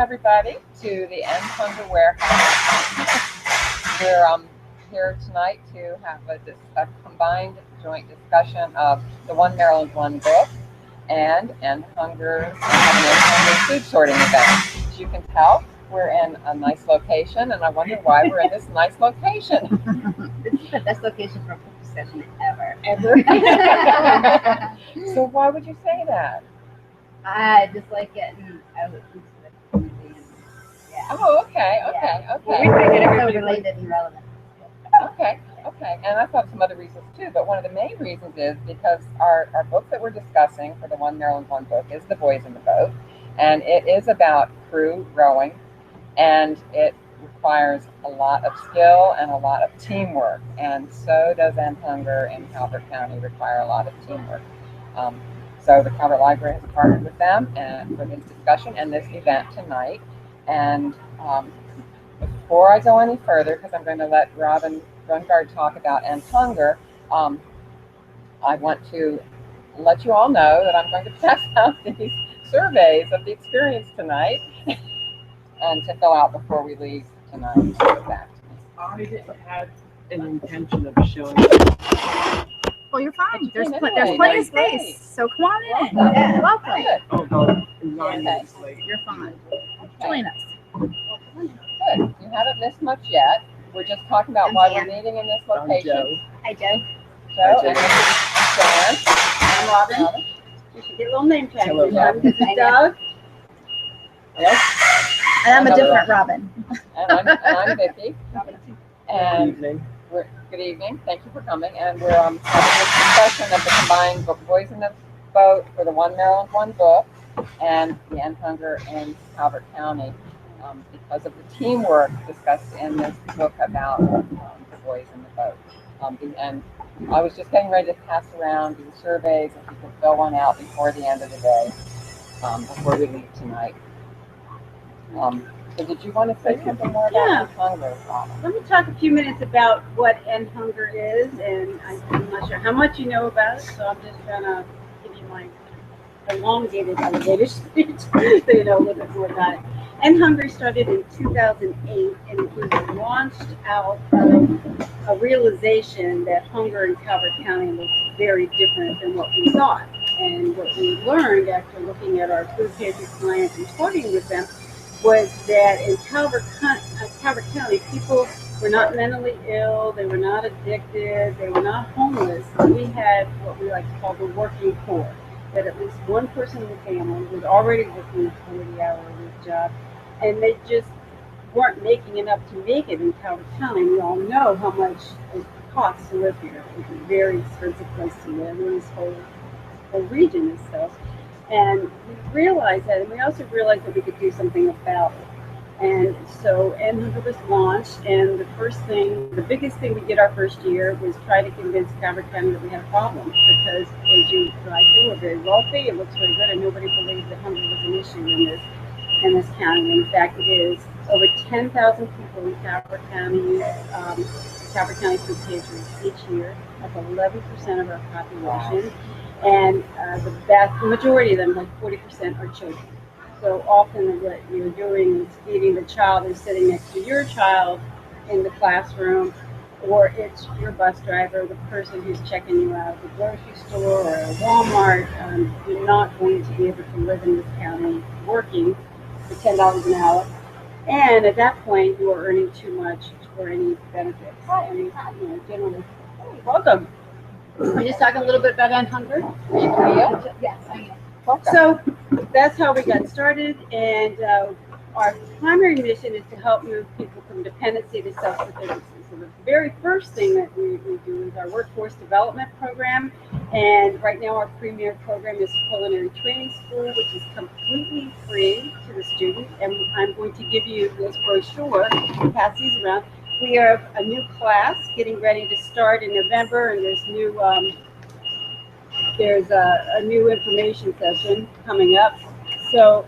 Everybody to the End Hunger Warehouse. We're here tonight to have a combined joint discussion of the One Maryland One book and End Hunger, having an End Hunger food sorting event. As you can tell, we're in a nice location, and I wonder why we're in this nice location. This is the best location for a food discussion ever. So why would you say that? I just like getting out into the community. Yeah. Oh, okay. Well, we try to get everybody related and relevant. Okay. And I've got some other reasons too, but one of the main reasons is because our book that we're discussing for the One Maryland One book is The Boys in the Boat, and it is about crew rowing, and it requires a lot of skill and a lot of teamwork, and so does End Hunger in Calvert County require a lot of teamwork. So the Calvert Library has partnered with them and for this discussion and this event tonight. And before I go any further, because I'm going to let Robin Brungard talk about End Hunger, I want to let you all know that I'm going to pass out these surveys of the experience tonight and to fill out before we leave tonight. I didn't have an intention of showing. Well, you're fine. There's Anyway, plenty of great. space, so come on in. Welcome. Yeah, welcome. Good. Oh, no, 9 minutes late. You're fine. Okay. Join us. Good. You haven't missed much yet. We're just talking about why we're meeting in this I'm location. Joe. Hi, Joe. Joe, Hi, and this is Joanne. I'm Robin. You should get a little name tag. Hello, Robin. This is Doug. Hello. And I'm a Hello. different Robin. And I'm Vicki. Good And evening. good evening. Thank you for coming. And we're having this discussion of the combined book Boys in the Boat for the One Maryland One book and the End Hunger in Calvert County because of the teamwork discussed in this book about the boys in the boat. And I was just getting ready to pass around these surveys if you could fill one out before the end of the day, before we leave tonight. So did you want to say something more about End Hunger, Robin? Let me talk a few minutes about what End Hunger is, and I'm not sure how much you know about it, so I'm just gonna give you my elongated elevator speech so you know a little bit more about it. End Hunger started in 2008, and it was launched out of a realization that hunger in Calvert County was very different than what we thought. And what we learned after looking at our food pantry clients and talking with them was that in Calvert County, people were not mentally ill, they were not addicted, they were not homeless. We had what we like to call the working poor, that at least one person in the family was already working a 40-hour-a-week job, and they just weren't making enough to make it in Calvert County. We all know how much it costs to live here. It's a very expensive place to live, and this whole region is so. And we realized that, and we also realized that we could do something about it. And so End Hunger was launched, and the biggest thing we did our first year was try to convince Calvert County that we had a problem, because as you guys do, we're very wealthy, it looks very good, and nobody believed that hunger was an issue in this county. In fact, it is. Over 10,000 people in Calvert County use Calvert County food pantries each year. That's 11% of our population. And the vast majority of them, like 40%, are children. So often what you're doing is feeding the child who's sitting next to your child in the classroom, or it's your bus driver, the person who's checking you out at the grocery store or a Walmart. You're not going to be able to live in this county working for $10 an hour. And at that point, you are earning too much for any benefits. And, generally, welcome. We're just talking a little bit about End Hunger. Yes, I am. So that's how we got started, and our primary mission is to help move people from dependency to self-sufficiency. So the very first thing that we do is our workforce development program, and right now our premier program is Culinary Training School, which is completely free to the student, and I'm going to give you this brochure, pass these around. We have a new class getting ready to start in November, and there's a new information session coming up. So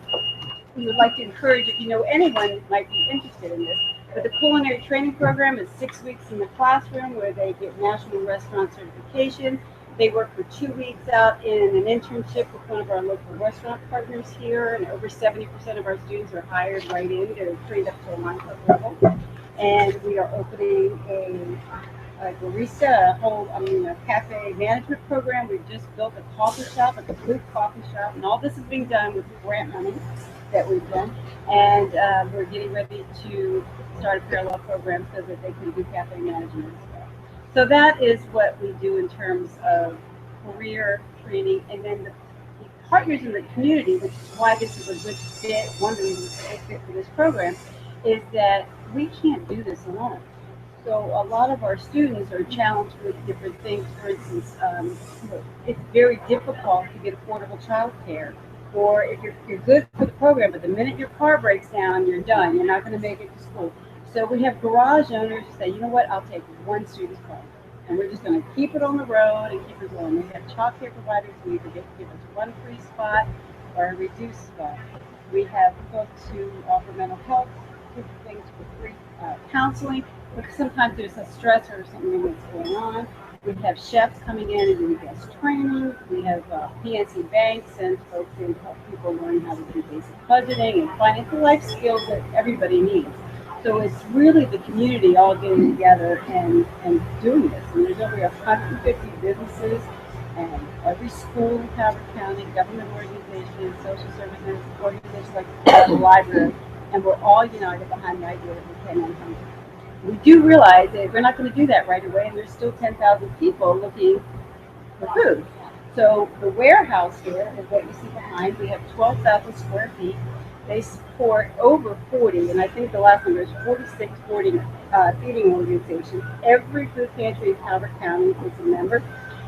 we would like to encourage, if you know anyone that might be interested in this, but the culinary training program is 6 weeks in the classroom where they get national restaurant certification, They work for 2 weeks out in an internship with one of our local restaurant partners here, and over 70% of our students are hired right in. They're trained up to a line cook level. And we are opening a barista, a cafe management program. We've just built a coffee shop, a complete coffee shop, and all this is being done with grant money that we've done. And we're getting ready to start a parallel program so that they can do cafe management as well. So that is what we do in terms of career training, and then the partners in the community, which is why this is a good fit. One of the reasons it's a good fit for this program is that we can't do this alone. So a lot of our students are challenged with different things. For instance, it's very difficult to get affordable childcare. Or if you're good for the program, but the minute your car breaks down, you're done. You're not going to make it to school. So we have garage owners who say, you know what, I'll take one student's car. And we're just going to keep it on the road and keep it going. We have childcare providers who either give us one free spot or a reduced spot. We have folks who offer mental health things for free counseling, because sometimes there's a stressor or something that's going on. We have chefs coming in and doing guest training. We have PNC Bank sends folks in to help people learn how to do basic budgeting and financial life skills that everybody needs. So it's really the community all getting together and doing this. And there's over 150 businesses and every school in Calvert County, government organizations, social services organizations like the library, and we're all united behind the idea that we can end hunger. We do realize that we're not going to do that right away, and there's still 10,000 people looking for food. So the warehouse here is what you see behind. We have 12,000 square feet. They support over 40, and I think the last number is 46 feeding organizations. Every food pantry in Calvert County is a member.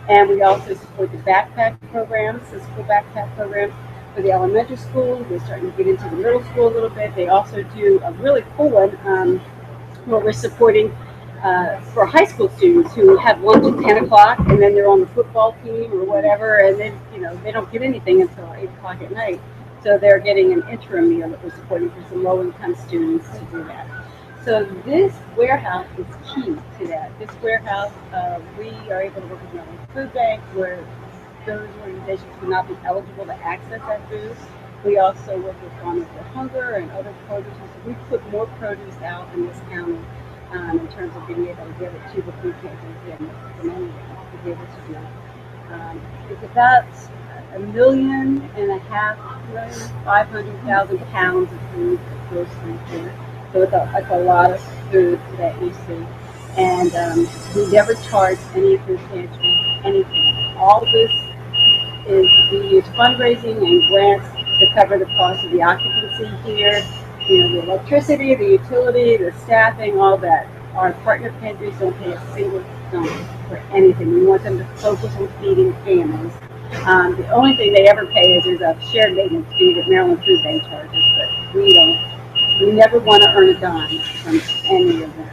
And we also support the backpack programs, the school backpack programs for the elementary school. We're starting to get into the middle school a little bit. They also do a really cool one where we're supporting for high school students who have lunch at 10 o'clock and then they're on the football team or whatever, and then they don't get anything until 8 o'clock at night. So they're getting an interim meal that we're supporting for some low-income students to do that. So this warehouse is key to that. This warehouse, we are able to work with Maryland Food Bank, where those organizations would not be eligible to access that food. We also work with Farmers for Hunger and other produce. So we put more produce out in this county in terms of being able to give it to the food pantries and the money to be able to do it. It's about 1.5 million, 500,000 pounds of food that goes through here. So it's a lot of food that you see. And we never charge any food pantry anything. All this is, we use fundraising and grants to cover the cost of the occupancy here, the electricity, the utility, the staffing, all that. Our partner pantries don't pay a single cent for anything. We want them to focus on feeding families. The only thing they ever pay is there's a shared maintenance fee that Maryland Food Bank charges, but we don't. We never want to earn a dime from any of them.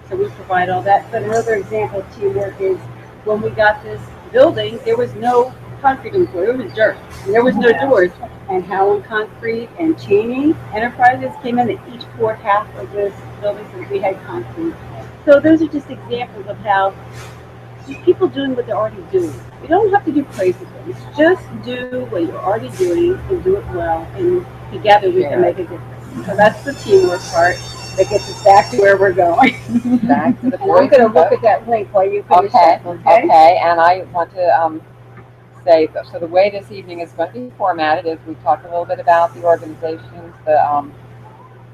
So we provide all that. But another example of teamwork is when we got this building, there was no concrete on the floor. It was dirt. And there was no doors. And Howland Concrete and Cheney Enterprises came in and each poured half of this building so we had concrete. So those are just examples of how just people doing what they're already doing. You don't have to do crazy things. Just do what you're already doing and do it well. And together we can make a difference. So that's the teamwork part that gets us back to where we're going. Back to the And I'm going to look at that link while you finish Okay, up, okay? okay, and I want to say, so the way this evening is going to be formatted is we talked a little bit about the organizations, the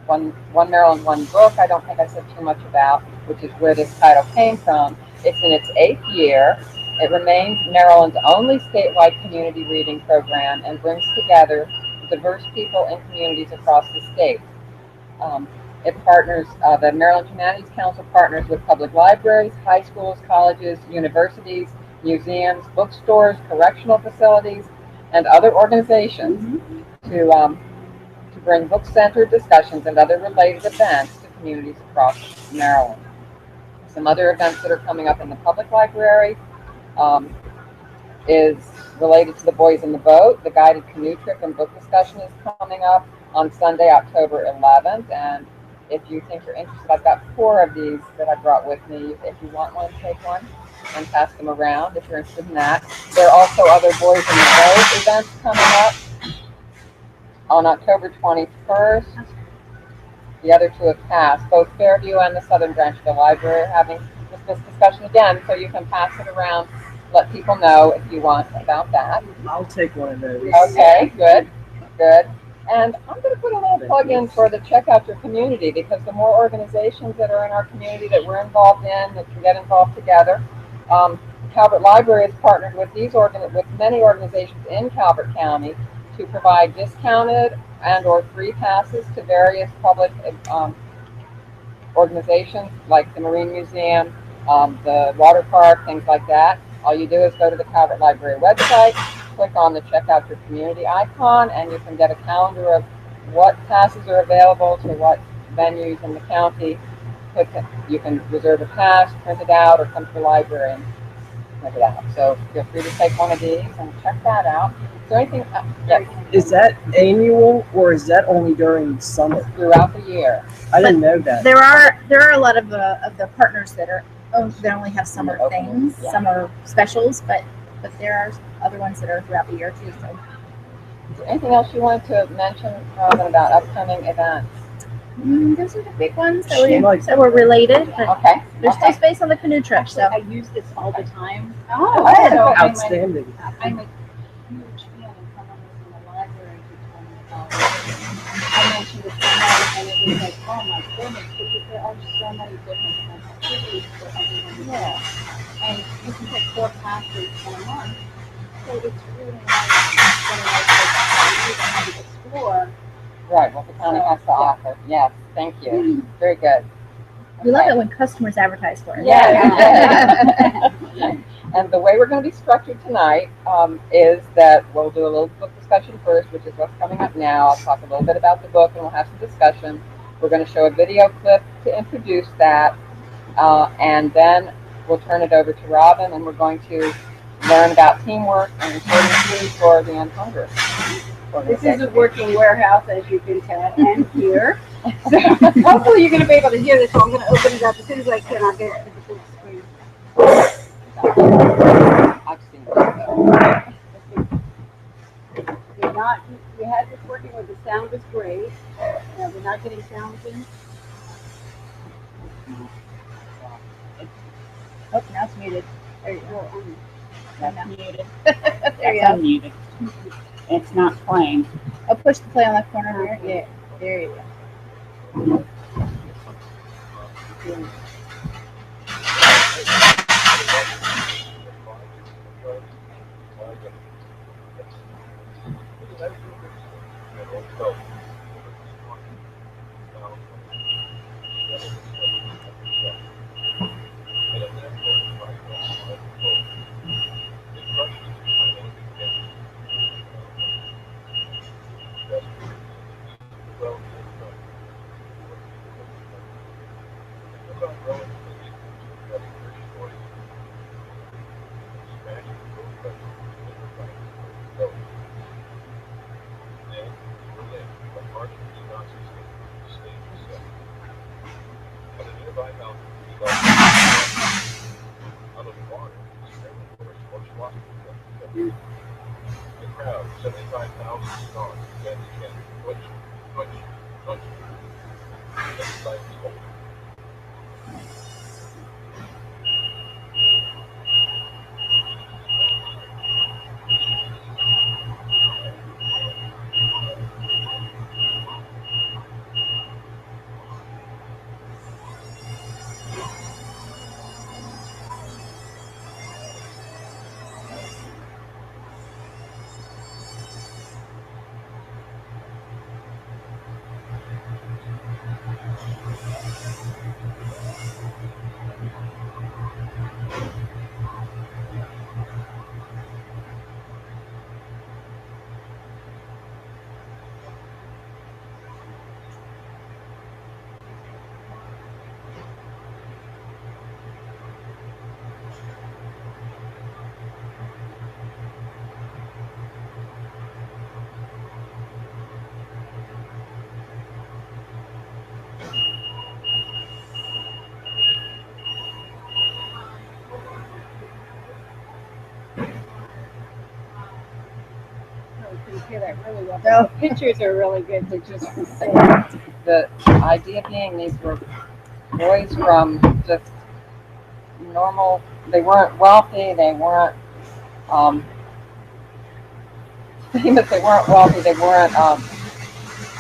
One Maryland, One Book, I don't think I said too much about, which is where this title came from. It's in its 8th year. It remains Maryland's only statewide community reading program and brings together diverse people and communities across the state. It partners, the Maryland Humanities Council partners with public libraries, high schools, colleges, universities, museums, bookstores, correctional facilities, and other organizations to bring book-centered discussions and other related events to communities across Maryland. Some other events that are coming up in the public library is related to the Boys in the Boat. The guided canoe trip and book discussion is coming up on Sunday, October 11th. And if you think you're interested, I've got 4 of these that I brought with me. If you want one, take one. and pass them around if you're interested in that. There are also other Boys in the Boat events coming up on October 21st. The other two have passed. Both Fairview and the Southern Branch of the Library are having this discussion again, so you can pass it around, let people know if you want about that. I'll take one of those. Okay, good, good. And I'm going to put a little plug in for the Check Out Your Community, because the more organizations that are in our community that we're involved in, that can get involved together. Calvert Library has partnered with with many organizations in Calvert County to provide discounted and or free passes to various public organizations like the Marine Museum, the water park, things like that. All you do is go to the Calvert Library website, click on the Check Out Your Community icon, and you can get a calendar of what passes are available to what venues in the county. You can reserve a pass, print it out, or come to the library and print it out. So feel free to take one of these and check that out. Is there anything Is that annual or is that only during summer? throughout the year? I didn't know that. There are a lot of the partners that only have summer things, Yeah. summer specials, but there are other ones that are throughout the year too. So Is there anything else you wanted to mention, Robin, about upcoming events? those are the big ones that were related. But Okay. there's still space on the canoe trip. So I use this all the time. Oh, Good. so Outstanding. I'm a huge fan, and someone was in the library who told me about it. I mentioned it to someone, and it was like, oh my goodness, because there are so many different activities for everyone. Yeah. And you can take 4 classes in a month, so it's really nice to explore. Right, what the county has to offer. Yes, thank you. Very good. we love it when customers advertise for it. Yeah. And the way we're going to be structured tonight is that we'll do a little book discussion first, which is what's coming up now. I'll talk a little bit about the book and we'll have some discussion. We're going to show a video clip to introduce that, and then we'll turn it over to Robin, and we're going to learn about teamwork and reporting food for the Unhunger. this is a working warehouse, as you can tell, and here. So hopefully you're going to be able to hear this. So I'm going to open it up as soon as I can. I'll get it to the big screen. I've seen it. We had this working where the sound was great. We're not getting sounds in. Oh, now it's muted. There you go. That's muted. It's There you go. unmuted. It's not playing. I'll push the play on the corner here. Yeah, there you go. really well. No. The pictures are really good to just see. The idea being these were boys from just normal, they weren't wealthy, they weren't famous, they weren't wealthy, they weren't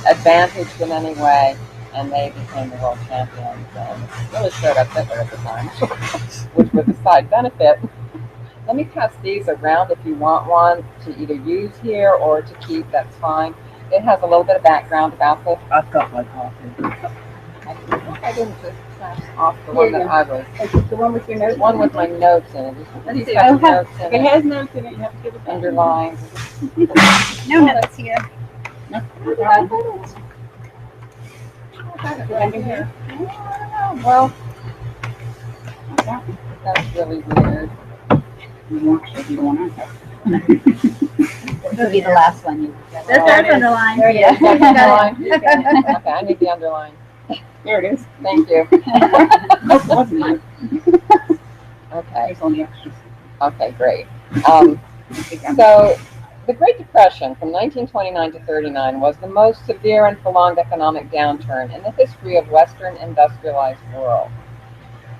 advantaged in any way, and they became the world champions. And it really showed up Hitler at the time, which was a side benefit. Let me pass these around if you want one to either use here or to keep, that's fine. It has a little bit of background about this. I've got my copy. I didn't just pass off the one that I was. The one with your notes. One with my notes in it. Let's These see. have Oh, notes in It it, has notes in it. You have to give it back. underlined. No notes here. Well, that's really weird. It'll be the last one you. That's underlined. There it is. Got it. Underline? Okay, I need the underline. There it is. Thank you. That wasn't mine. Okay. There's only extras. Okay, great. So, the Great Depression from 1929 to 39 was the most severe and prolonged economic downturn in the history of Western industrialized world.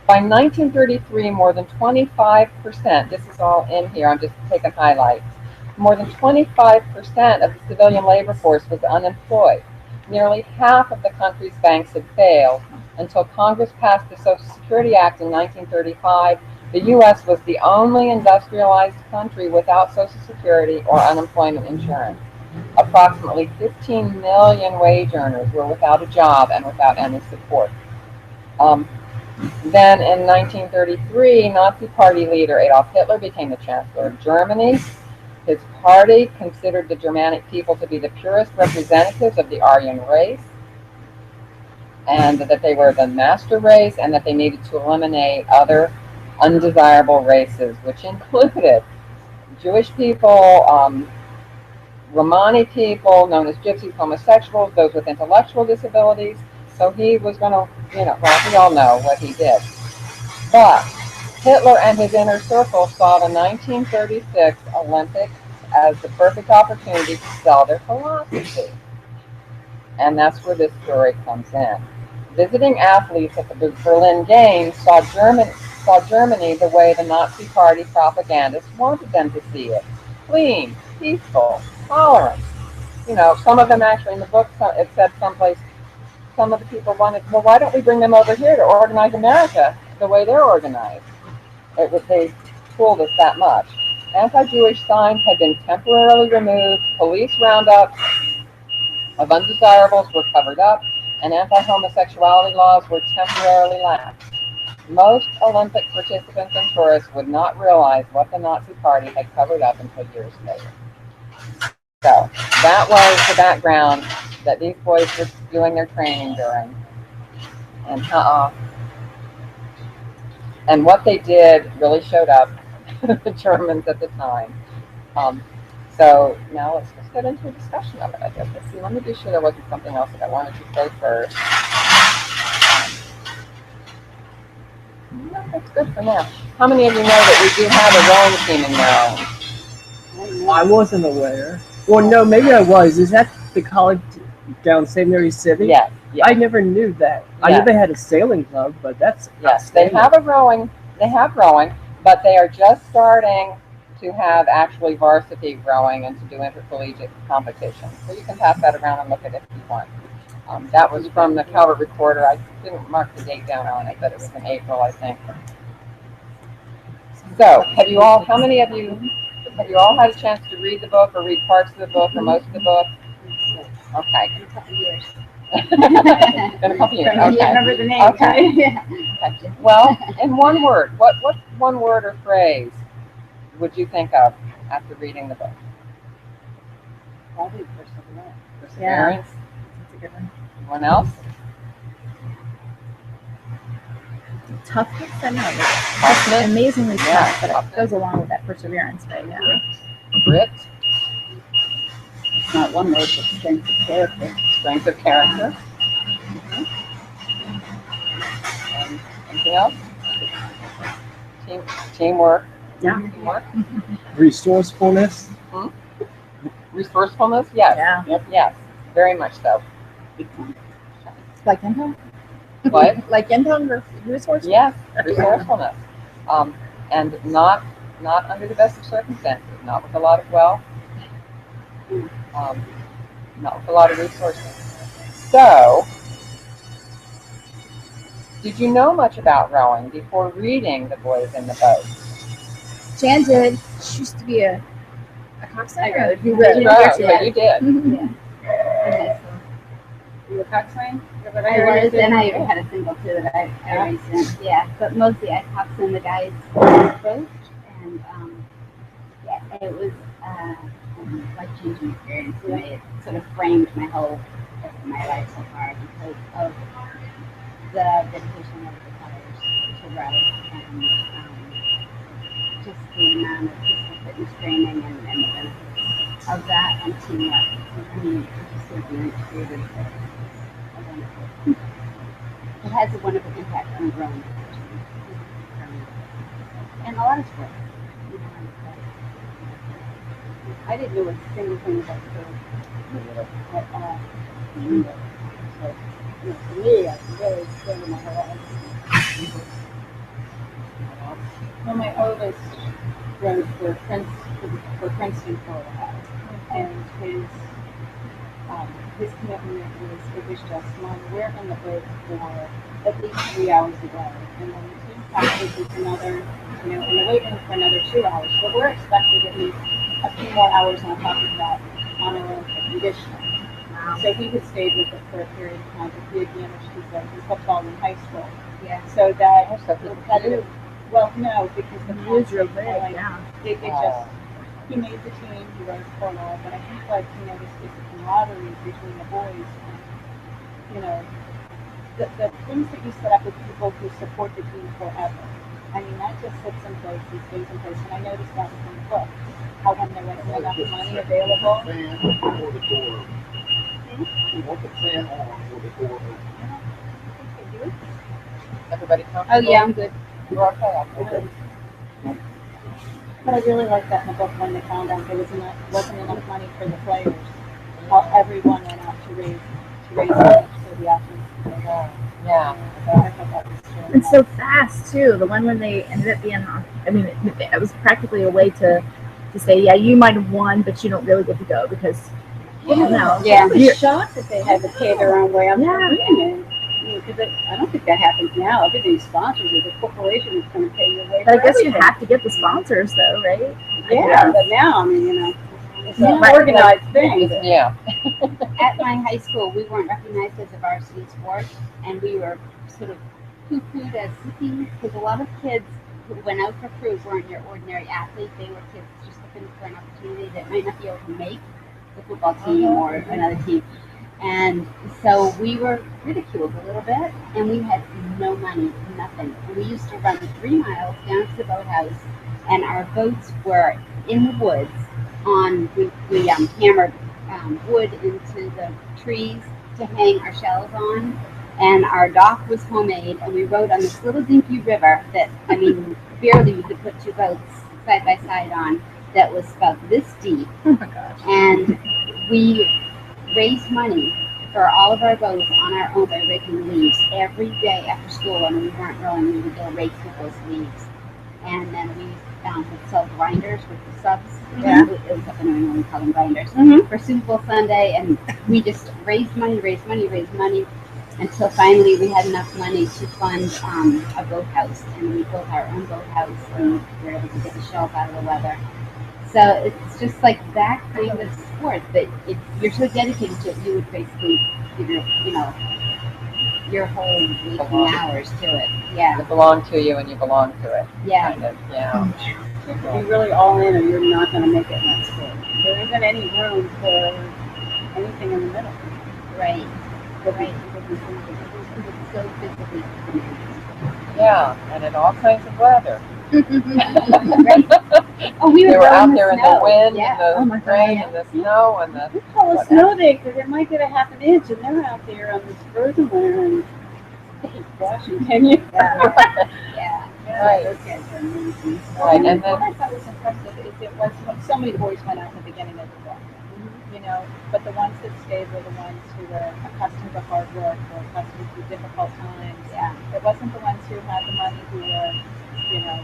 By 1933, more than 25%, this is all in here, I'm just taking highlights, more than 25% of the civilian labor force was unemployed. Nearly half of the country's banks had failed. Until Congress passed the Social Security Act in 1935, the U.S. was the only industrialized country without Social Security or unemployment insurance. Approximately 15 million wage earners were without a job and without any support. Then in 1933, Nazi Party leader Adolf Hitler became the Chancellor of Germany. His party considered the Germanic people to be the purest representatives of the Aryan race, and that they were the master race, and that they needed to eliminate other undesirable races, which included Jewish people, Romani people, known as gypsies, homosexuals, those with intellectual disabilities. So he was going to, well, we all know what he did. But Hitler and his inner circle saw the 1936 Olympics as the perfect opportunity to sell their philosophy. And that's where this story comes in. Visiting athletes at the Berlin Games saw Germany the way the Nazi Party propagandists wanted them to see it. Clean, peaceful, tolerant. Some of them actually in the book, it said someplace, some of the people wanted, well, why don't we bring them over here to organize America the way they're organized? They fooled us that much. Anti-Jewish signs had been temporarily removed, police roundups of undesirables were covered up, and anti-homosexuality laws were temporarily laxed. Most Olympic participants and tourists would not realize what the Nazi Party had covered up until years later. So that was the background that these boys were doing their training during. And what they did really showed up the Germans at the time. So now let's just get into a discussion of it, I guess. Let's see, let me be sure there wasn't something else that I wanted to say first. No, that's good for now. How many of you know that we do have a rowing team in Maryland? I wasn't aware. Well, no, maybe I was. Is that the college down St. Mary's City? Yes. I never knew that. I knew they had a sailing club, but that's yes. They have rowing, but they are just starting to have actually varsity rowing and to do intercollegiate competitions. So you can pass that around and look at it if you want. That was from the Calvert Recorder. I didn't mark the date down on it, but it was in April, I think. So, how many of you, have you all had a chance to read the book or read parts of the book or most of the book? Okay. In a couple of years. In a couple years, okay. Remember the name, Okay. right? Okay. Well, in one word, what one word or phrase would you think of after reading the book? Probably perseverance. Perseverance? That's a good one. Anyone else? Toughness, I know. Toughness? Amazingly Yeah, tough, but toughness. it goes along with that perseverance. But yeah. Grit? It's not one word, but strength of character. Strength of character? Anything else? Teamwork? Yeah. Teamwork? resourcefulness. Resourcefulness, yes. Yeah. Yes, very much so. Like income? What? Like income or resources? Yes, resourcefulness. And not under the best of circumstances, not with a lot of wealth, not with a lot of resources. So, did you know much about rowing before reading The Boys in the Boat? Jan did. She used to be a coxswain. I rode. You I rode. did. Right, Yeah. but you did. Yeah. In high school. You were coxswain? I was, and I had a single too that I raced in. Yeah, but mostly I hopped in the guys' boat, and yeah, it was a life-changing experience. You know, it sort of framed my whole rest of my life so far because of the dedication of the colors to row and just the amount of physical fitness training and the benefits of that and teamwork. I mean, it's just so very creative. It has a wonderful impact on growing and a lot of sports. You know, I didn't know a single thing about sports at all. So, you know, for me, I really spent my whole life. Well, my oldest rode for Princeton for a while, and his commitment was just, Mom, we're in the boat for at least 3 hours a day, and then the team practices another, you know, in the weight room for another 2 hours. But we're expected at least a few more hours on top of that on our own for conditioning. So he had stayed with it for a period of time, but he had managed his football in high school. Yeah. So that So repetitive. Well, no, because the He was real concept, big, like, yeah. it just, he made the team, he rose for a while, but I think, like, you know, this camaraderie between the boys, and, you know, the things that you set up with people who support the team forever. I mean, that just sits in place and stays in place, and I noticed that with the book, how when there wasn't enough money available. Everybody comfortable? Oh yeah, I'm good. You're okay. Okay. But I really liked that in the book when they found out there wasn't enough money for the players. How everyone went out to raise money for the athletes. Yeah. So I thought that was really And so fast too. The one when they ended up being on. I mean, it was practically a way to say, yeah, you might have won, but you don't really get to go because you don't know. Yeah, I You're- was shocked that they had to pay their own way. I'm Yeah. thinking, because I don't think that happens now. Everything's sponsored. There's a corporation that's going to pay your way But for I guess you everything. have to get the sponsors though, right? Yeah, but now, I mean, you know, it's Yeah. an organized thing. Yeah. At my high school, we weren't recognized as a varsity sport, and we were sort of poo-pooed as rookies because a lot of kids who went out for crew weren't your ordinary athlete. They were kids just looking for an opportunity that might not be able to make the football team or another team. And so we were ridiculed a little bit, and we had no money, nothing. And we used to run 3 miles down to the boathouse, and our boats were in the woods. We hammered wood into the trees to hang our shells on, and our dock was homemade, and we rode on this little dinky river that, I mean, barely you could put 2 boats side by side on, that was about this deep. Oh my gosh. And we raised money for all of our boats on our own by raking leaves. Every day after school when we weren't rowing, we would go rake through those leaves. And then we would sell grinders with the subs. Yeah. It was up in New England, we call them grinders. Mhm. For Super Bowl Sunday, and we just raised money until finally we had enough money to fund a boathouse, and we built our own boathouse and we were able to get the shells out of the weather. So it's just like that kind of sport that if you're so dedicated to it, you would basically give your whole waking hours to it. Yeah, It belonged to you and you belong to it. yeah. Kind of. Yeah. You have to be really all in, or you're not going to make it in that sport. There isn't any room for anything in the middle. Right. Right. It's so physically demanding. Yeah. And in all kinds of weather. Right. Oh, we They were were out in the there in snow. the wind Yeah. and Oh the my God, rain yeah. and the snow and the. We call it snow day because it might get a half an inch, and they're out there on this frozen winter and Washington. Yeah. Right. Those guys are amazing. Right. And What then I thought was impressive is it was when so many boys went out in the beginning of the book. you know, but the ones that stayed were the ones who were accustomed to hard work or accustomed to difficult times. Yeah. It wasn't the ones who had the money who were, you know,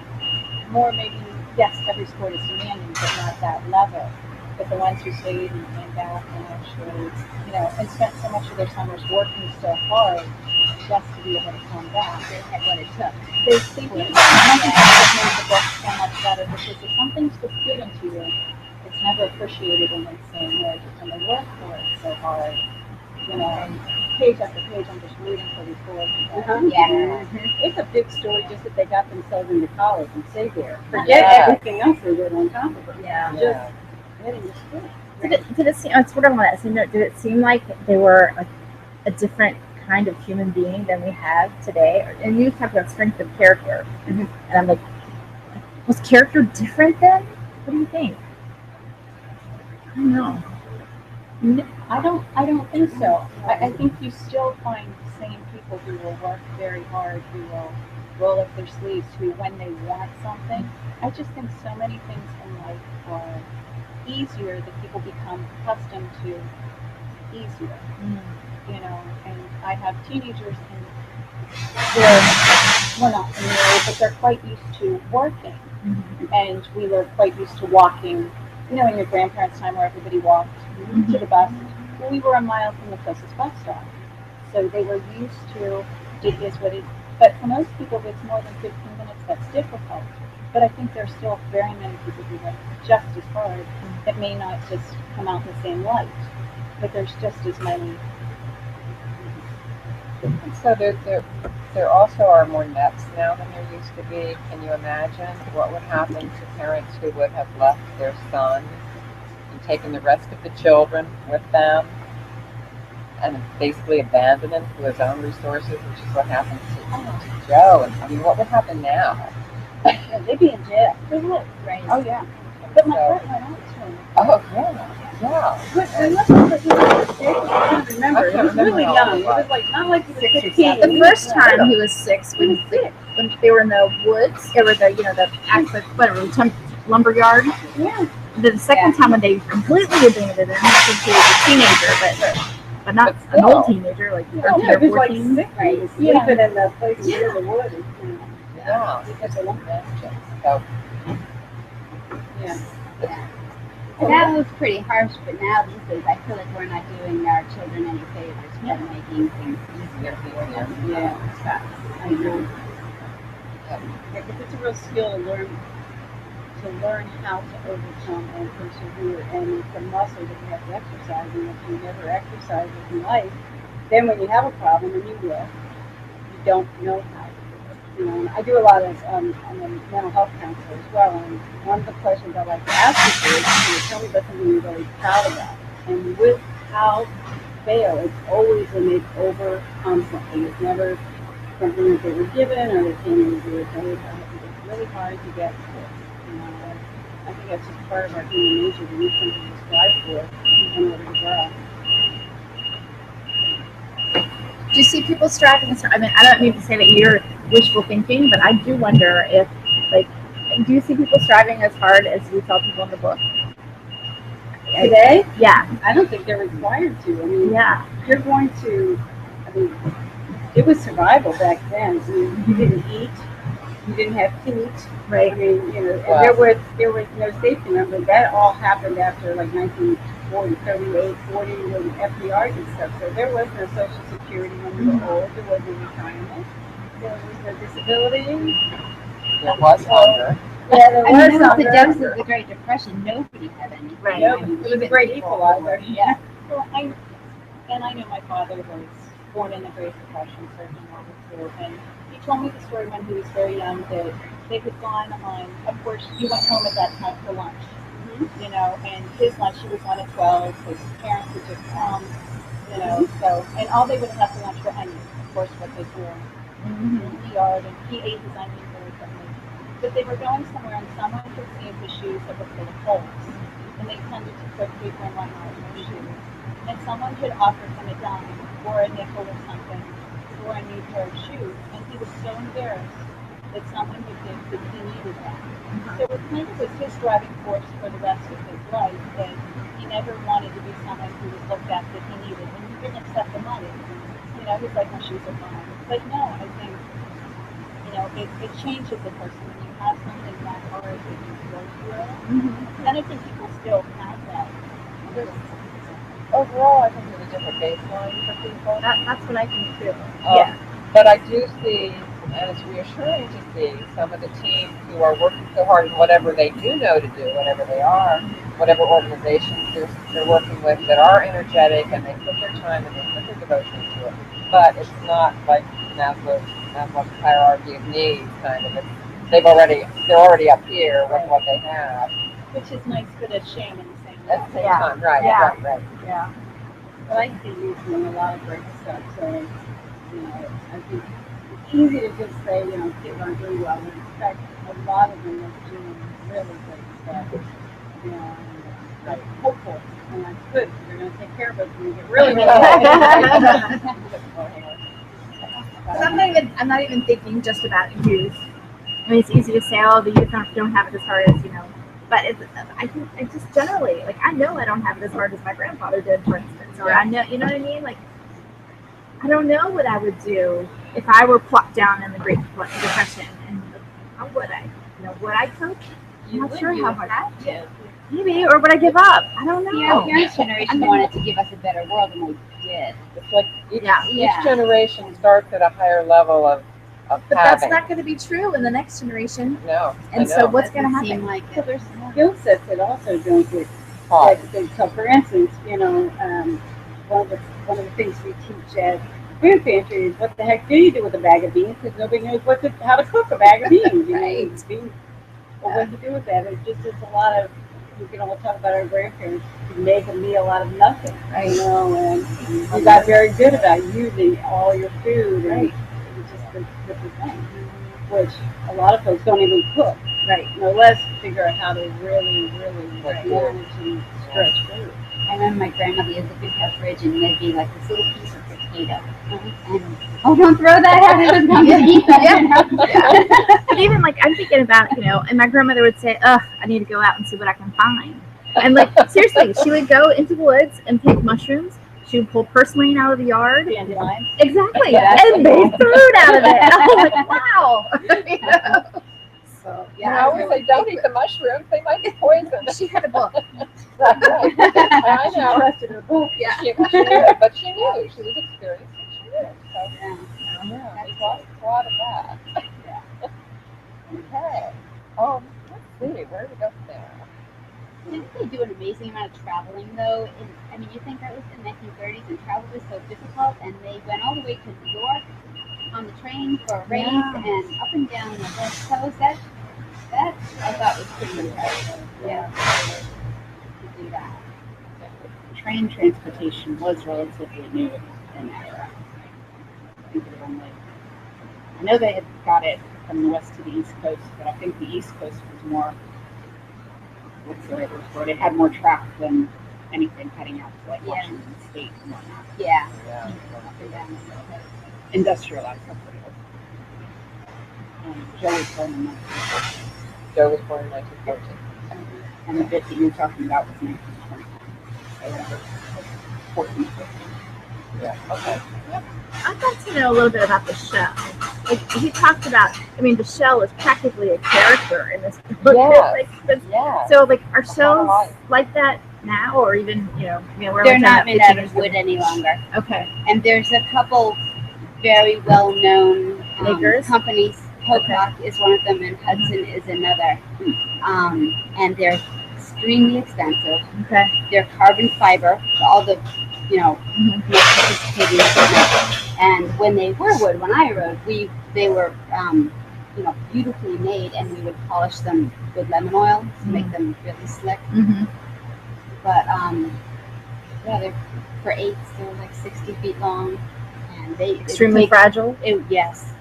more maybe, yes, every sport is demanding, but not that level. But the ones who stayed and came back and actually, you know, and spent so much of their summers working so hard just to be able to come back. They had what it took. They did. And I think that's what made the book so much better, because if something's just given to you, it's never appreciated in the same way. And they work for it so hard, you know, and page after page, I'm just rooting for these boys. Yeah. It's a big story just that they got themselves into college and stayed there. Forget Yeah. everything else they did on top of it. Yeah. Just getting the school. Did it seem? It's sort of on that same note. Did it seem like they were a different kind of human being than we have today? And you talked about strength of character, and I'm like, was character different then? What do you think? I don't know. I don't think so. I think you still find the same people who will work very hard, who will roll up their sleeves, who when they want something. I just think so many things in life are easier that people become accustomed to easier. You know, and I have teenagers and they're, well, not in the area, but they're quite used to working. And we were quite used to walking, you know, in your grandparents' time where everybody walked to the bus. Well, we were a mile from the closest bus stop. So they were used to, it is what it is. But for most people, if it's more than 15 minutes, that's difficult. But I think there's still very many people who work just as hard. It may not just come out in the same light, but there's just as many. So there also are more nets now than there used to be. Can you imagine what would happen to parents who would have left their son and taken the rest of the children with them and basically abandoned him to his own resources, which is what happened to Joe? And I mean, what would happen now? Yeah, they'd be in jail. Right. Oh, yeah. But my So- partner and I too. Oh, yeah. But when was it that he was sick? I can't remember. It was really young. It was like not like he was 15. The first time he was 6 when they were in the woods, it was the access, whatever, lumber yard. Yeah. The second time when they completely abandoned him, since he was a teenager, but not But an old still. teenager, like Yeah, 13 it or was like 14. sick. He was Yeah. sleeping in the place near the woods. Yeah, because they won't imagine. So, Yeah. And that was pretty harsh, but now these days I feel like we're not doing our children any favors by making things easier for them. Yeah. Stuff. I know. Because it's a real skill to learn how to overcome and persevere, and it's a muscle that you have to exercise. And if you never exercise it in life, then when you have a problem, and you will, you don't know how. You know, and I do a lot of I'm a mental health counselor as well, and one of the questions I like to ask people is, can you tell me about something you're really proud about? And without fail, it's always when they've overcome something. It's never something that they were given or they came in and do it. It's really hard to get to. You know, I think that's just part of our human nature. We need something to strive for in order to grow. Do you see people striving? I mean, I don't mean to say that you're wishful thinking, but I do wonder if, do you see people striving as hard as we tell people in the book? Today, Yeah, I don't think they're required to. I mean, yeah. you're going to, I mean, it was survival back then. I mean, you didn't eat, you didn't have heat. I Right. mean, you know, and Wow. there was no safety net, but that all happened after like 1940, 38, 40, when FDR and stuff. So there was no Social Security when we were old. There was no retirement. There was no disability. there was hunger. Yeah, there I was mean, that was the hunger. depths of the Great Depression. Nobody had anything. Right. Yep, it was a great equalizer. Yeah. Well, I know my father was born in the Great Depression, served in World War II, and he told me the story when he was very young that they had gone on, of course, you went home at that time for lunch, you know, and his lunch, he was on a 12, his parents would just come, you know, so, and all they would have for lunch were onions, of course, what they grew in the yard, and he ate his onions very quickly. But they were going somewhere, and someone could see his shoes that were full of holes, and they tended to put paper and whatnot in their shoes. And someone had offered him a dime or a nickel or something for a new pair of shoes, and he was so embarrassed that someone who did that he needed that. So it kind of was his driving force for the rest of his life, that he never wanted to be someone who was looked at that he needed, and he didn't accept the money. You know, he's like, my shoes are fine. But no, I think, you know, it changes a person when you have something that hard that you go through. And I think people still have that. Overall, I think there's a different baseline for people. That's what I think too. Yeah. But I do see, and it's reassuring to see some of the teams who are working so hard in whatever they do know to do, whatever they are, whatever organizations they're working with that are energetic and they put their time and they put their devotion into it. But it's not like Maslow's hierarchy of needs kind of. They're already up here with what they have. Which is nice, but a shame in the same way. At the same time, right. Yeah. But I see you doing a lot of great stuff, so, you know, I think it's easy to just say, you know, kids aren't doing well. In fact, a lot of them are doing really great stuff, you know, and I'm hopeful, and that's good, because they're going to take care of us when we get really bad. I'm not even thinking just about youth. I mean, it's easy to say, oh, the youth don't have it as hard as, you know, but I think I just generally, like, I know I don't have it as hard as my grandfather did, for instance, or I know, you know what I mean? Like, I don't know what I would do if I were plucked down in the Great Depression, and how would I? You know, would I cope? I'm not sure how much. Maybe, or would I give up? I don't know. Yeah, our parents' generation wanted to give us a better world, and they did. It's like each generation starts at a higher level of But having. that's not going to be true in the next generation. No. And so what's going to happen? So there's skill sets that also don't get Hard. so for instance, you know, one of the things we teach at food pantry is what the heck do you do with a bag of beans, because nobody knows how to cook a bag of beans. You know, well, what to do with that? It's a lot of, we can all talk about our grandparents who make a meal out of nothing, you know, and you got very good about using all your food, and it's just the different thing, which a lot of folks don't even cook, no less figure out how to really manage and stretch food. I remember my grandmother used to look in her fridge, and there'd be like this little piece of potato. And, oh, don't throw that out. I was going to eat that. But even like, I'm thinking about, you know, and my grandmother would say, ugh, I need to go out and see what I can find. And like, seriously, she would go into the woods and pick mushrooms. She would pull purslane out of the yard. Dandelions. Exactly. And make food out of it. I was like, wow. You know? So, I always say, don't eat the mushrooms. They might be poison. She had a book. Right. I know. Trusted her book. Yeah. She knew, but she knew. She was experienced, and she knew. So, there's a lot of that. Okay. Let's see. Where do we go from there? Didn't they do an amazing amount of traveling, though? I mean, you think that was the 1930s, and travel was so difficult, and they went all the way to New York on the train for a race, and up and down the West Coast. That I thought was pretty impressive. Yeah. To do that. Train transportation was relatively new in that era. I think I know they had got it from the west to the east coast, but I think the east coast was more, what's the right word for it? It had more track than anything heading out to like Washington State and whatnot. Yeah. Up and down the coast. Industrialized, that's what it was. Joe was born in 1914. Joe was born in 1914. And the bit that you were talking about was 1920. So that was 14, 15. Yeah. Okay. I'd like to know a little bit about the shell. Like, he talked about, I mean, the shell is practically a character in this book. Yeah. So, like, are shells like that now, or even, you know where They're not made out of wood any longer. Okay. And there's a couple very well-known Makers? companies. Pocock is one of them, and Hudson is another. And they're extremely expensive. Okay. They're carbon fiber, all the, most sophisticated equipment. And when they were wood, when I rode, they were, beautifully made, and we would polish them with lemon oil to make them really slick. Mm-hmm. But they're for eights. They're like 60 feet long, and they Extremely fragile. Yes.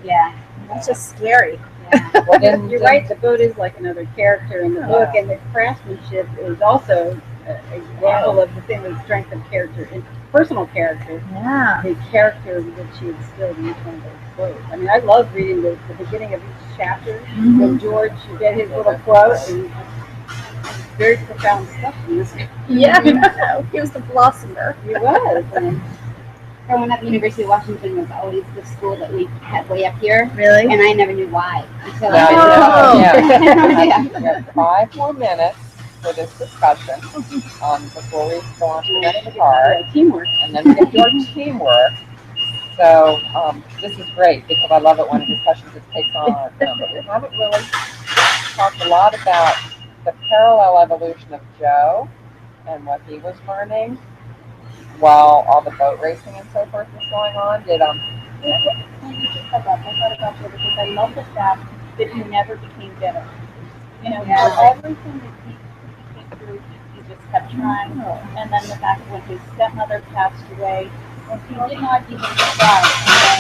Yeah. That's just scary. Yeah. Well, you're right. The boat is like another character in the book, and the craftsmanship is also an example of the thing with strength of character personal character, Yeah. the character that she instilled in each one of those quotes. I mean, I love reading the beginning of each chapter when George you get his little quote, and very profound stuff in this. Yeah. He was the philosopher. He was. Growing up, University of Washington was always the school that we had way up here, Really? and I never knew why until Now, Oh. yeah. We have 5 more minutes for this discussion before we go on to the next part, Yeah, teamwork. and then we get to our teamwork. So this is great because I love it when a discussion just takes on. But we haven't really talked a lot about the parallel evolution of Joe and what he was learning while all the boat racing and so forth was going on. And you just said that. I thought about you because I love the fact that he never became bitter. You know, for everything that he came through, he just kept trying. And then the fact when his stepmother passed away, he did not even try.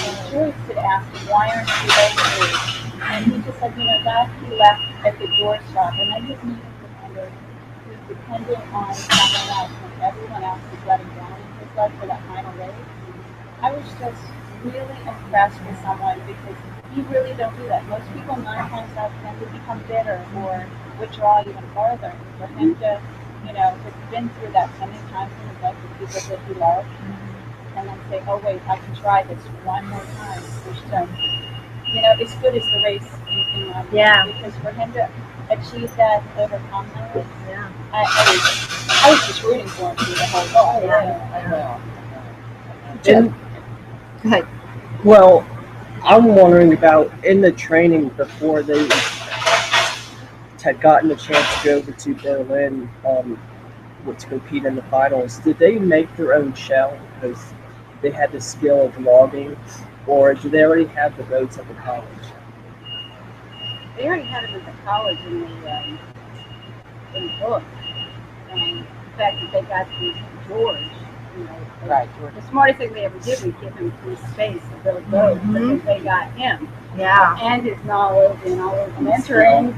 And Joyce had asked him, why aren't you angry? And he just said, you know, that he left at the doorstop. And I just needed to kind of be dependent on someone else when everyone else was letting down in his life for that final race. I was just really impressed with someone because you really don't do that. Most people 9 times out of 10 would become bitter or withdraw even farther. And for him to, you know, have been through that so many times in his life with people that he loved, and then say, oh wait, I can try this one more time. Which, you know, as good as the race in my mind. Because for him to achieve that, overcome that, I was just rooting for him through the whole thing. I know. And, Go ahead. well, I'm wondering about in the training before they had gotten a chance to go over to Berlin to compete in the finals. Did they make their own shell because they had the skill of logging, or did they already have the boats at the college? They already had him at the college in the book. And the fact that they got George, you know, Right, George. the smartest thing they ever did was give him free space to build boats because they got him and his knowledge and all his mentoring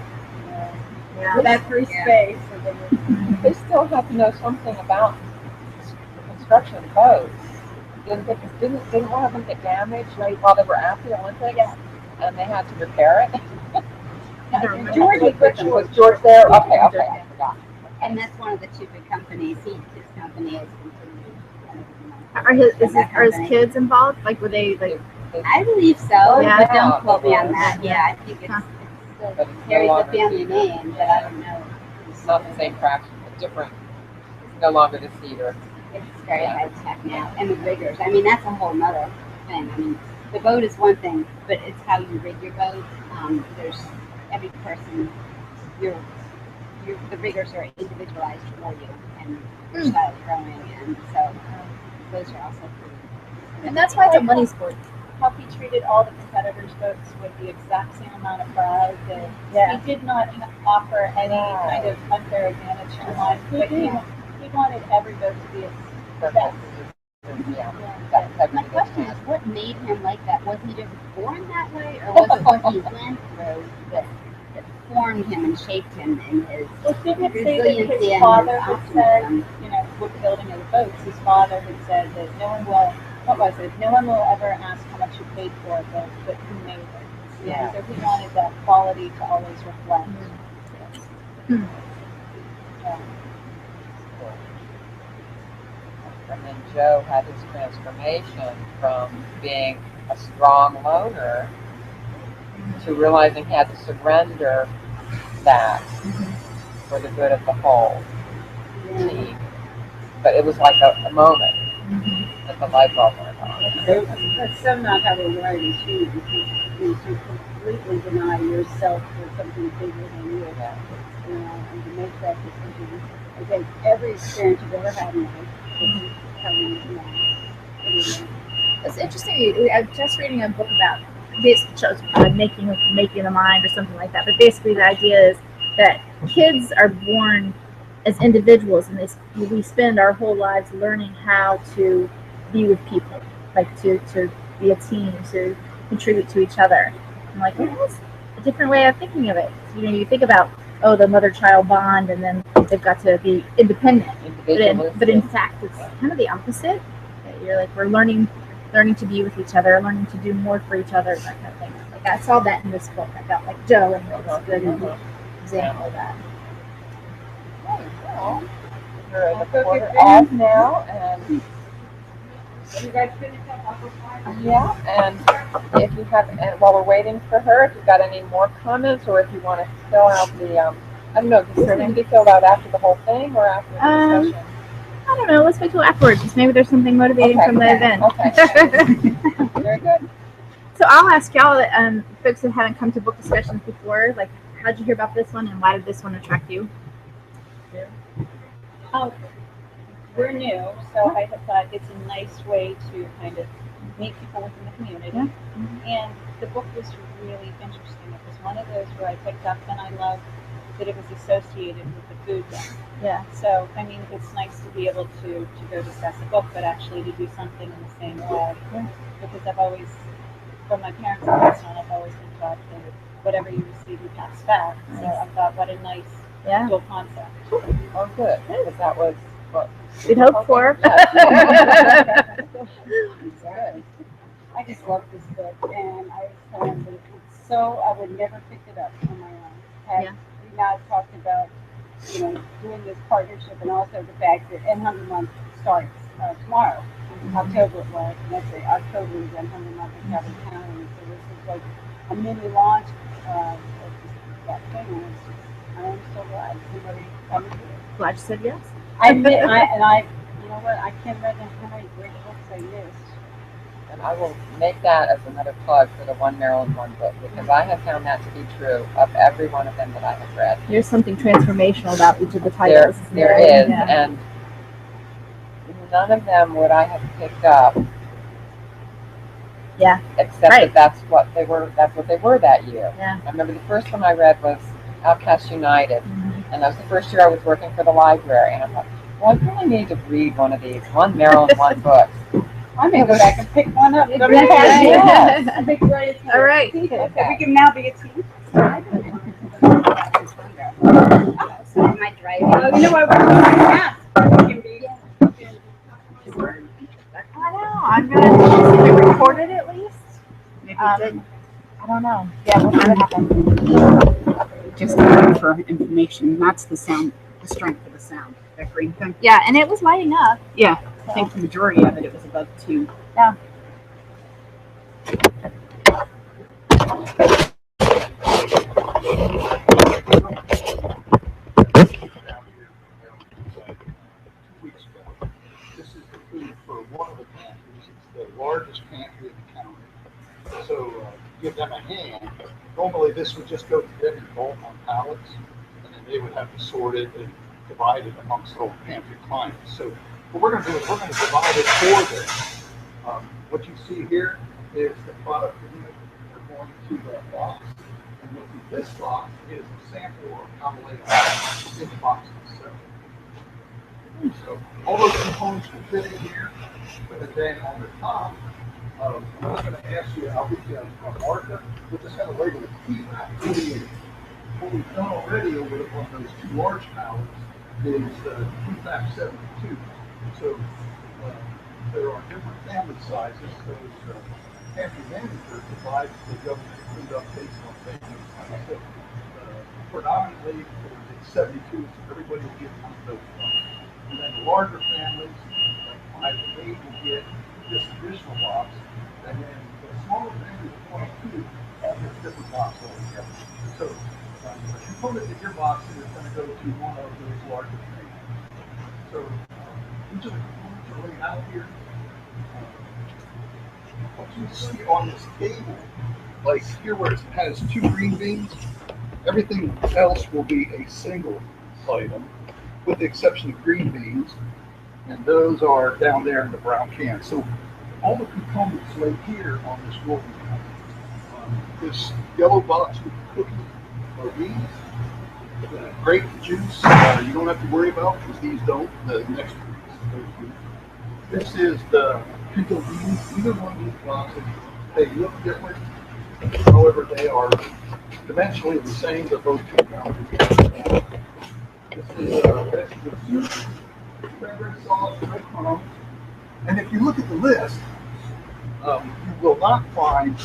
with that free space. So They still have to know something about the construction of boats. Didn't one of them get damaged while they were at the Olympics? Yeah. And they had to repair it? George was with them. Was George there? Okay, I forgot. And that's one of the 2 big companies. His company is Are his kids involved? Like, were they like? I believe so, Yeah. but don't quote me on that. Yeah, I think it's But still it's carries no the longer family Cedar. name, but I don't know. It's not the same fraction, but different. It's no longer the Cedar. It's very high tech now, and the riggers. I mean, that's a whole nother thing. I mean, the boat is one thing, but it's how you rig your boat. There's every person. The riggers are individualized for you and your style of rowing, and so those are also pretty. And that's why it's a money sport. How he treated all the competitors' boats with the exact same amount of pride. That he did not offer any kind of unfair advantage to one, but he wanted every boat to be its best. My question is, what made him like that? Was he just born that way, or was it what he went through that formed him and shaped him in his Well, didn't it say that resiliency his and father his had said, optimism? you know, with the building of the boats, his father had said that no one will, what was it? No one will ever ask how much you paid for a boat, but who made it. Yeah. So he wanted that quality to always reflect. Yeah. And then Joe had his transformation from being a strong loner to realizing he had to surrender that for the good of the whole team. But it was like a moment that the light bulb went on. That's so not how they write in shoes. You completely deny yourself for something bigger than you. You know, and to make that decision. I think every experience you've ever had in life is telling you now. It's interesting. I'm just reading a book about this shows making the mind or something like that. But basically, the idea is that kids are born as individuals, and we spend our whole lives learning how to be with people, like to be a team, to contribute to each other. I'm like, well, that's a different way of thinking of it. You know, you think about the mother-child bond, and then they've got to be independent. But in fact, it's kind of the opposite. You're like, we're learning to be with each other, learning to do more for each other, that kind of thing. Like I saw that in this book. I felt like Joe and was a good example of that. Well, we're at the quarter off now, and You guys finished up apple pie? yeah, and if you have, and while we're waiting for her, if you've got any more comments, or if you want to fill out the, I don't know, does this need to be filled out after the whole thing or after the discussion? I don't know. Let's wait till afterwards. Maybe there's something motivating from the event. Okay. Very good. So I'll ask y'all, folks that haven't come to book discussions before, like, how'd you hear about this one, and why did this one attract you? Oh, we're new, so I thought it's a nice way to kind of meet people within the community. And the book was really interesting. It was one of those where I picked up, and I loved that it was associated with the food bank. Yeah. So, I mean, it's nice to be able to go discuss a book, but actually to do something in the same way. Because I've always, from my parents and on, I've always been taught that whatever you receive, you pass back. So I thought, what a nice dual concept. Oh, good. Because that was what we'd hoped for. Good. I just love this book, and I was telling them it's so I would never pick it up on my own. And we now talked about, doing this partnership, and also the fact that N Hunger Month starts tomorrow. October it was, and that's it. October is N Hunger Month in Calvert County. So this is like a mini launch of that thing, and it's just, I am so glad somebody come to it. Glad you said yes. You know what? I can't imagine how many great books I missed. And I will make that as another plug for the One Maryland One book, because I have found that to be true of every one of them that I have read. There's something transformational about each of the titles. There is, and none of them would I have picked up. Yeah. Except that that's what they were that year. Yeah. I remember the first one I read was Outcast United, and that was the first year I was working for the library, and I thought, well, I really need to read one of these One Maryland One books. I may go back and pick one up. Exactly. Yes. I think right. All right. We can now be a team. So am I driving? You know what? We can be. I know. I'm gonna see if it recorded at least. Maybe I don't know. Yeah, we'll see what happens. Just for information, that's the sound, the strength of the sound, that green thing. Yeah, and it was lighting up. Yeah, I think the majority of it was above 2. Yeah. This is the food for one of the pantries. It's the largest pantry in the county. So give them a hand. Normally this would just go to them in bulk on pallets, and then they would have to sort it and divide it amongst all pantry clients. So what we're going to do is we're going to divide it for them. What you see here is the product unit. We're going to that box. And what's in this box is a sample of how they are in the box itself. So all those components will fit in here, but then on the top, I'm just going to ask you, I'll get you a marker. We're just going to label it P. What we've done already on those 2 large pallets is PFAP 72. So there are different family sizes. Those pantry managers divide the government food up based on family size. So predominantly it's 72, so everybody will get one of those. And then the larger families, like 5 to 8, will get this additional box. And then the smaller families, 22, have this different box altogether. So a component in your box is going to go to one of those larger families. So each of the components are laid out here. What you see on this table, like here where it has 2 green beans, everything else will be a single item, with the exception of green beans, and those are down there in the brown can. So all the components laid here on this roll. This yellow box with the cookie or beans, the grape juice, you don't have to worry about because these don't. The next one. This is the pinto beans. Either one of these boxes, they look different. However, they are dimensionally the same. They're both 2 pounds. This is vegetable soup, cranberry sauce, breadcrumbs, And if you look at the list, you will not find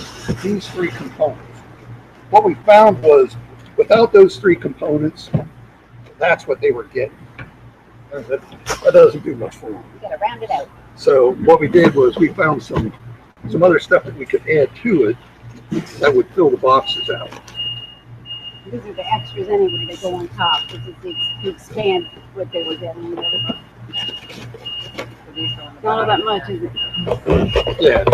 these three components. What we found was, without those three components, that's what they were getting. That doesn't do much for them. You gotta round it out. So what we did was we found some other stuff that we could add to it that would fill the boxes out. These are the extras anyway that go on top. This is the expand what they were getting in the other book. Not all that much, is it? Yeah.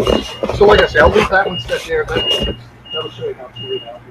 So like I said, I'll leave that one set there. That'll show you how to read out.